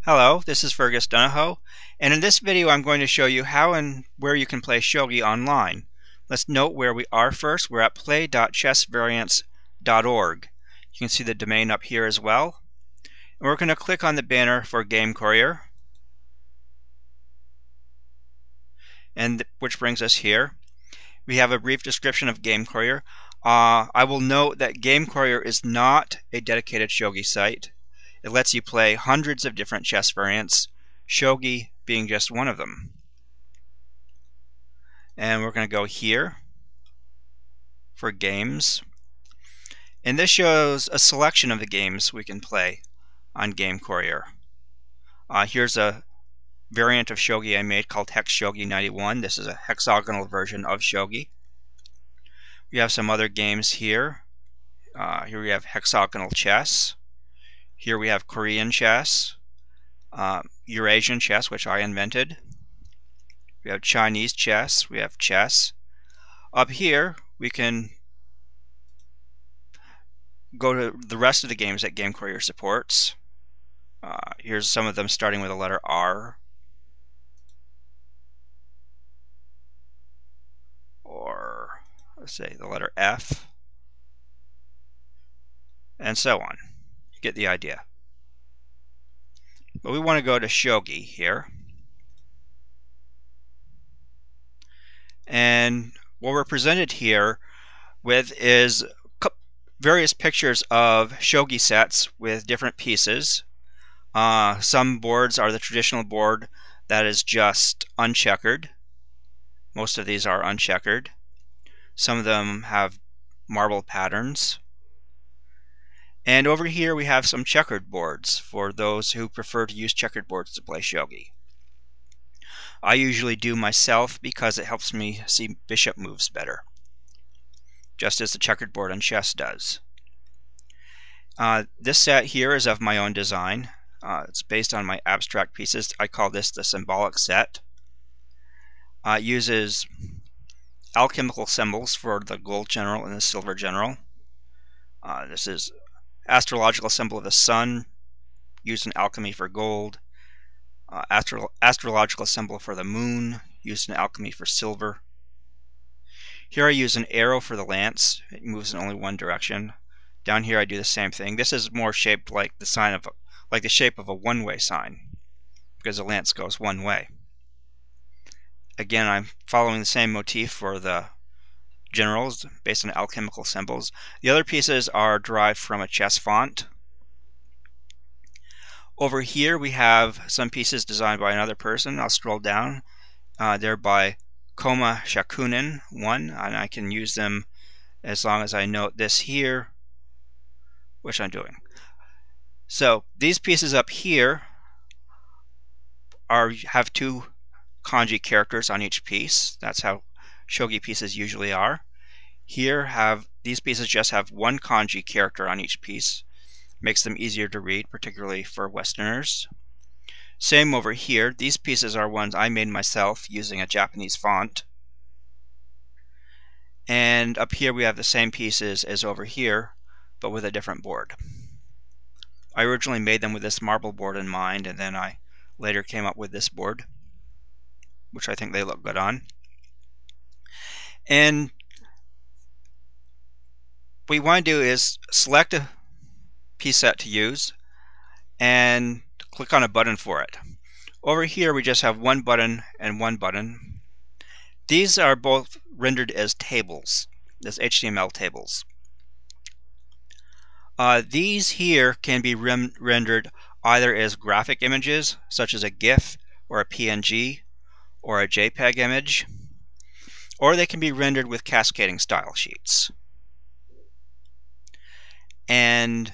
Hello, this is Fergus Donahoe, and in this video I'm going to show you how and where you can play Shogi online. Let's note where we are first. We're at play.chessvariants.org. You can see the domain up here as well. And we're going to click on the banner for Game Courier, and which brings us here. We have a brief description of Game Courier. I will note that Game Courier is not a dedicated Shogi site. It lets you play hundreds of different chess variants, Shogi being just one of them. And we're going to go here for games. And this shows a selection of the games we can play on Game Courier. Here's a variant of Shogi I made called Hex Shogi 91. This is a hexagonal version of Shogi. We have some other games here. Here we have hexagonal chess. Here we have Korean chess, Eurasian chess, which I invented. We have Chinese chess. We have chess. Up here, we can go to the rest of the games that Game Courier supports. Here's some of them starting with the letter R. Or, let's say, the letter F. And so on. You get the idea. But we want to go to Shogi here. And what we're presented here with is various pictures of Shogi sets with different pieces. Some boards are the traditional board that is just uncheckered. Most of these are uncheckered. Some of them have marble patterns. And over here we have some checkered boards for those who prefer to use checkered boards to play Shogi. I usually do myself because it helps me see bishop moves better, just as the checkered board on chess does. This set here is of my own design. It's based on my abstract pieces. I call this the symbolic set. It uses alchemical symbols for the gold general and the silver general. This is astrological symbol of the sun, used in alchemy for gold. Astrological symbol for the moon, used in alchemy for silver. Here I use an arrow for the lance. It moves in only one direction. Down here I do the same thing. This is more shaped like the sign of, like the shape of a one-way sign, because the lance goes one way. Again, I'm following the same motif for the generals based on alchemical symbols. The other pieces are derived from a chess font. Over here we have some pieces designed by another person. I'll scroll down. They're by Koma Shakunin 1, and I can use them as long as I note this here, which I'm doing. So these pieces up here have two kanji characters on each piece. That's how Shogi pieces usually are. Here these pieces just have one kanji character on each piece. Makes them easier to read, particularly for Westerners. Same over here. These pieces are ones I made myself using a Japanese font. And up here we have the same pieces as over here, but with a different board. I originally made them with this marble board in mind, and then I later came up with this board, which I think they look good on. And what we want to do is select a piece set to use and click on a button for it. Over here we just have one button and one button. These are both rendered as tables, as HTML tables. These here can be rendered either as graphic images, such as a GIF or a PNG or a JPEG image, or they can be rendered with cascading style sheets. And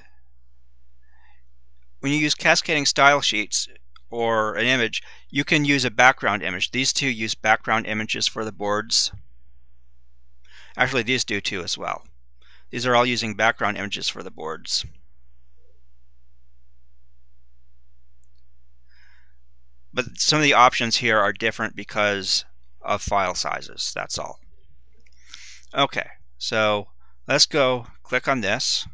when you use cascading style sheets or an image, you can use a background image. These two use background images for the boards. Actually, these do too as well. These are all using background images for the boards. But some of the options here are different because of file sizes, that's all. Okay, so let's go click on this.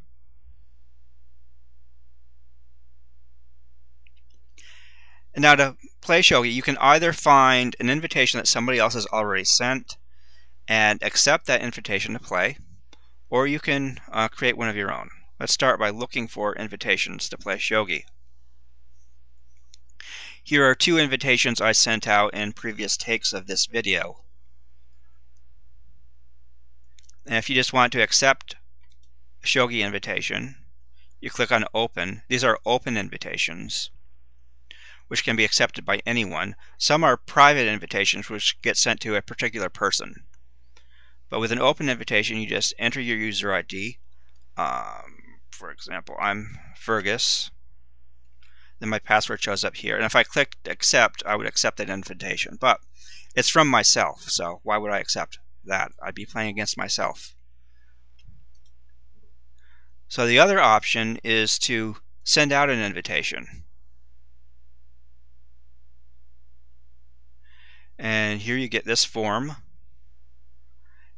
Now to play Shogi, you can either find an invitation that somebody else has already sent and accept that invitation to play, or you can create one of your own. Let's start by looking for invitations to play Shogi. Here are 2 invitations I sent out in previous takes of this video. And if you just want to accept a Shogi invitation, you click on Open. These are open invitations, which can be accepted by anyone. Some are private invitations, which get sent to a particular person. But with an open invitation, you just enter your user ID. For example, I'm Fergus. Then my password shows up here. And if I clicked accept, I would accept that invitation. But it's from myself, so why would I accept that? I'd be playing against myself. So the other option is to send out an invitation. And here you get this form.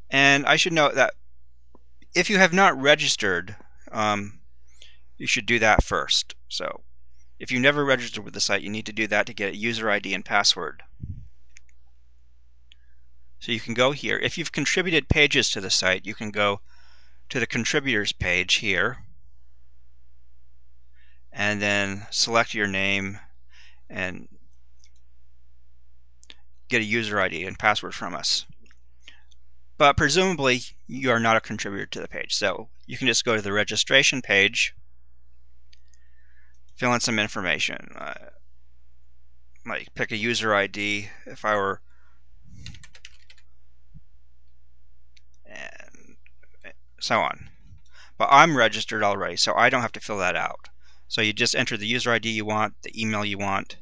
And I should note that if you have not registered, you should do that first. So if you never registered with the site, you need to do that to get a user ID and password. So you can go here. If you've contributed pages to the site, you can go to the contributors page here and then select your name and get a user ID and password from us. But presumably you are not a contributor to the page, so you can just go to the registration page, fill in some information, like pick a user ID if I were, and so on. But I'm registered already, so I don't have to fill that out. So you just enter the user ID you want, the email you want,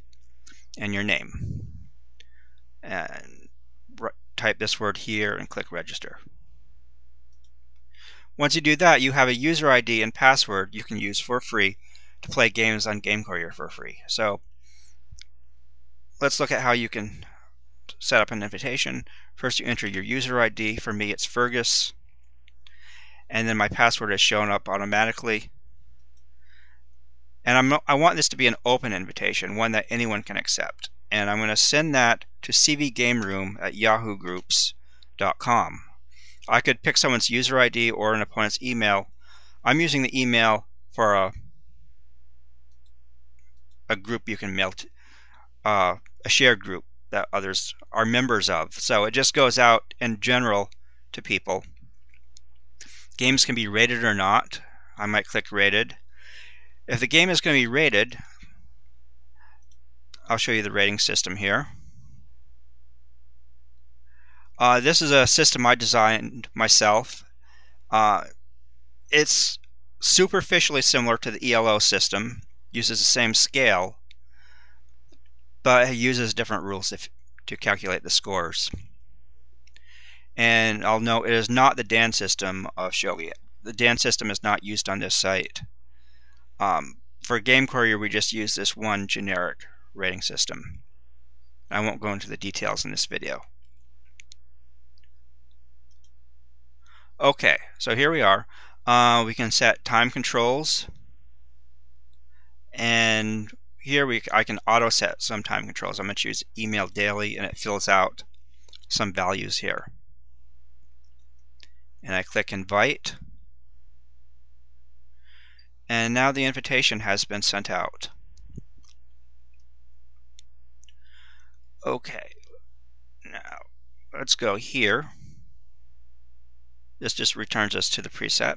and your name. And type this word here and click register. Once you do that, you have a user ID and password you can use for free to play games on Game Courier for free. So let's look at how you can set up an invitation. First, you enter your user ID. For me, it's Fergus. And then my password has shown up automatically. And I want this to be an open invitation, one that anyone can accept. And I'm going to send that to cvgameroom@yahoogroups.com. I could pick someone's user ID or an opponent's email. I'm using the email for a group you can mail to, a shared group that others are members of. So it just goes out in general to people. Games can be rated or not. I might click rated. If the game is going to be rated, I'll show you the rating system here. This is a system I designed myself. It's superficially similar to the ELO system, uses the same scale, but it uses different rules to calculate the scores. And I'll note it is not the Dan system of Shogi. The Dan system is not used on this site. For Game Courier, we just use this one generic rating system. I won't go into the details in this video. Okay, so here we are. We can set time controls, and here I can auto set some time controls. I'm going to choose email daily, and it fills out some values here. And I click invite, and now the invitation has been sent out. Okay, now let's go here. This just returns us to the preset.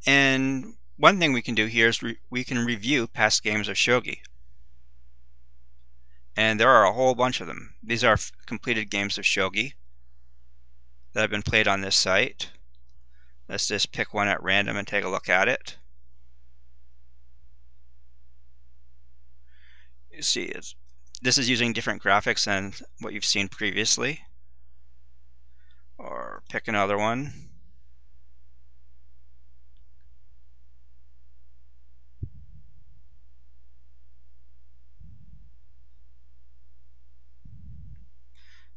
And one thing we can do here is we can review past games of Shogi. And there are a whole bunch of them. These are completed games of Shogi that have been played on this site. Let's just pick one at random and take a look at it. You see, this is using different graphics than what you've seen previously. Or pick another one.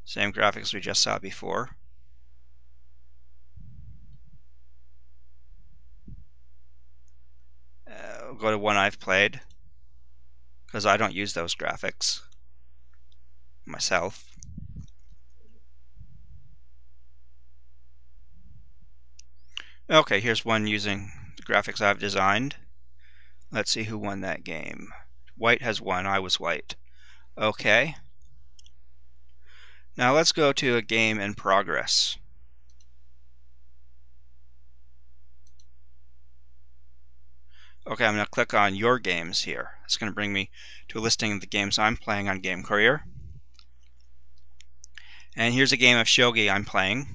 Same graphics we just saw before. We'll go to one I've played, because I don't use those graphics myself. Okay, here's one using the graphics I've designed. Let's see who won that game. White has won. I was white. Okay. Now let's go to a game in progress. Okay, I'm going to click on Your Games here. It's going to bring me to a listing of the games I'm playing on Game Courier. And here's a game of Shogi I'm playing.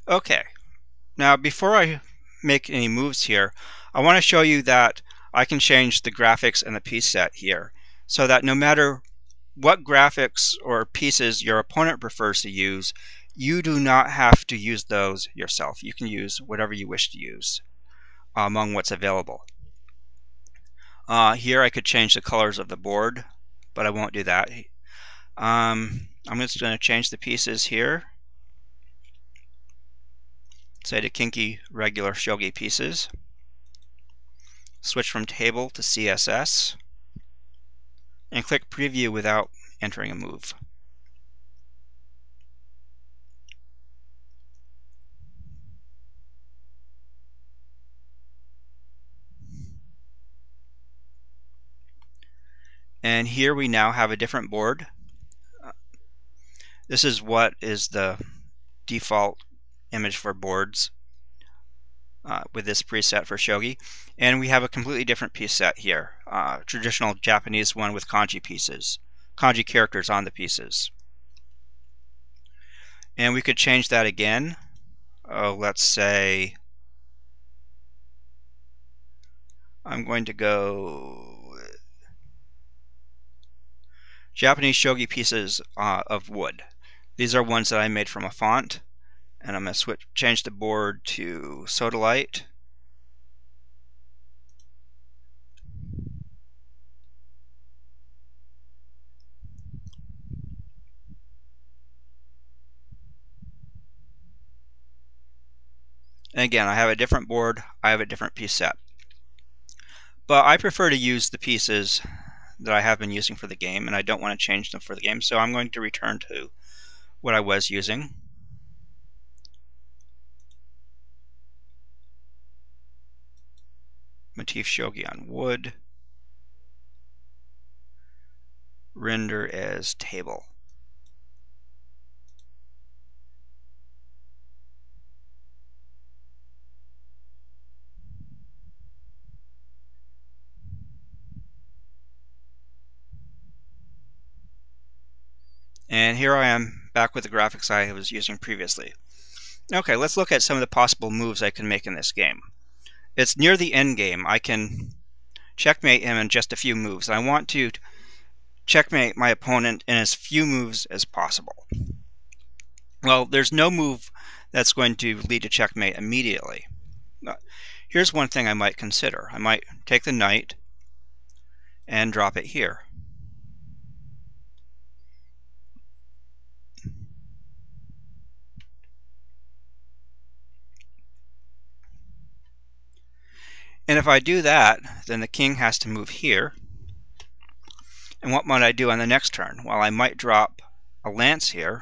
Okay, now before I make any moves here, I want to show you that I can change the graphics and the piece set here, so that no matter what graphics or pieces your opponent prefers to use, you do not have to use those yourself. You can use whatever you wish to use among what's available. Here I could change the colors of the board, but I won't do that. I'm just going to change the pieces here. Say to kinky regular shogi pieces. Switch from table to CSS. And click preview without entering a move. And here we now have a different board. This is what is the default image for boards with this preset for shogi, and we have a completely different piece set here, traditional Japanese one with kanji pieces, kanji characters on the pieces. And we could change that again. Let's say I'm going to go Japanese shogi pieces of wood. These are ones that I made from a font, and I'm going to change the board to Sodalite. And again, I have a different board, I have a different piece set. But I prefer to use the pieces that I have been using for the game, and I don't want to change them for the game, so I'm going to return to what I was using. Motif shogi on wood. Render as table. And here I am back with the graphics I was using previously. Okay, let's look at some of the possible moves I can make in this game. It's near the end game. I can checkmate him in just a few moves. I want to checkmate my opponent in as few moves as possible. Well, there's no move that's going to lead to checkmate immediately. Here's one thing I might consider. I might take the knight and drop it here. And if I do that, then the king has to move here. And what might I do on the next turn? Well, I might drop a lance here.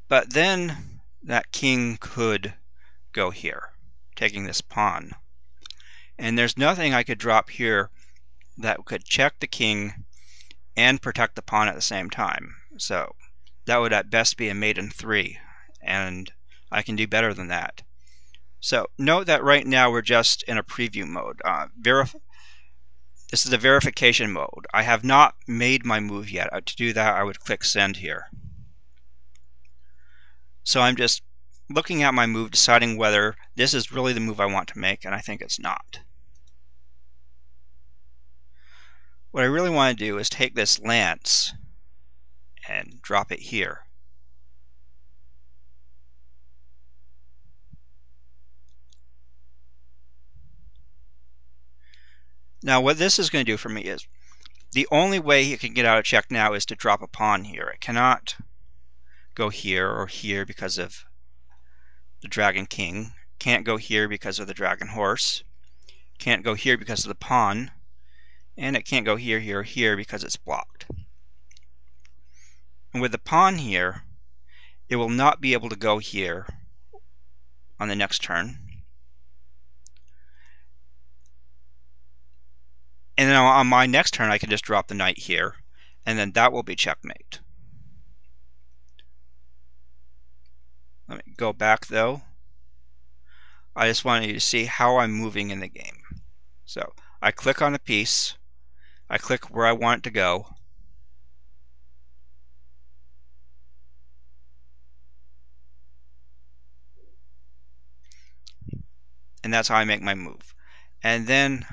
But then that king could go here, taking this pawn. And there's nothing I could drop here that could check the king and protect the pawn at the same time. So that would at best be a mate in 3, and I can do better than that. So note that right now we're just in a preview mode. This is the verification mode. I have not made my move yet. To do that, I would click send here. So I'm just looking at my move, deciding whether this is really the move I want to make, and I think it's not. What I really want to do is take this lance and drop it here. Now what this is going to do for me is The only way it can get out of check now is to drop a pawn here. It cannot go here or here because of the dragon king. Can't go here because of the dragon horse. Can't go here because of the pawn. And it can't go here, here, or here because it's blocked. And with the pawn here, it will not be able to go here on the next turn. And then on my next turn, I can just drop the knight here, and then that will be checkmate. Let me go back though. I just wanted you to see how I'm moving in the game. So I click on a piece, I click where I want it to go, and that's how I make my move. And then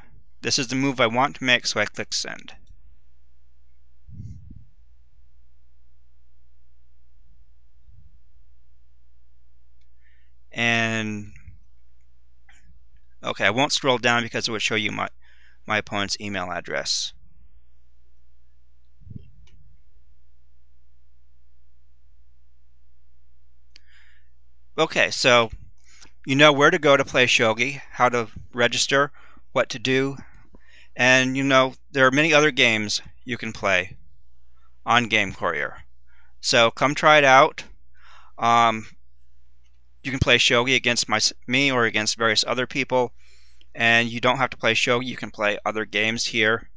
this is the move I want to make, so I click send. And okay, I won't scroll down because it would show you my opponent's email address. Okay, so you know where to go to play Shogi, how to register, what to do, and you know there are many other games you can play on Game Courier. So come try it out. You can play Shogi against me or against various other people, and you don't have to play Shogi. You can play other games here.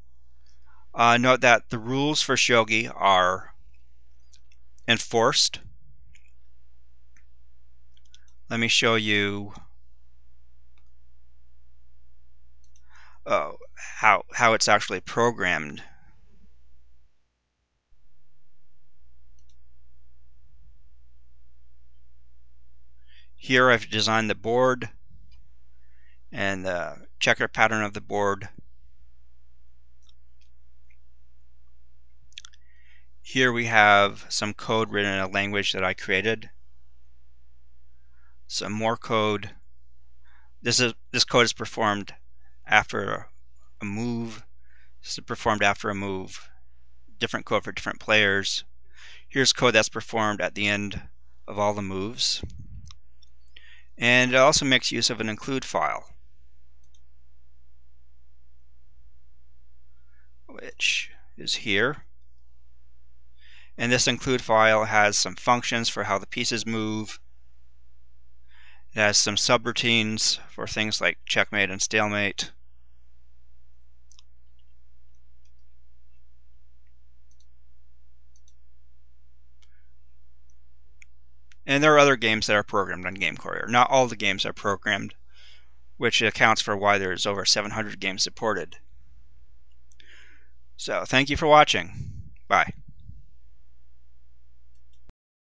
Note that the rules for Shogi are enforced. Let me show you how it's actually programmed. Here I've designed the board and the checker pattern of the board. Here we have some code written in a language that I created. Some more code. This code is performed after a move. This is performed after a move. Different code for different players. Here's code that's performed at the end of all the moves. And it also makes use of an include file, which is here. And this include file has some functions for how the pieces move. It has some subroutines for things like checkmate and stalemate. And there are other games that are programmed on Game Courier. Not all the games are programmed, which accounts for why there's over 700 games supported. So thank you for watching. Bye.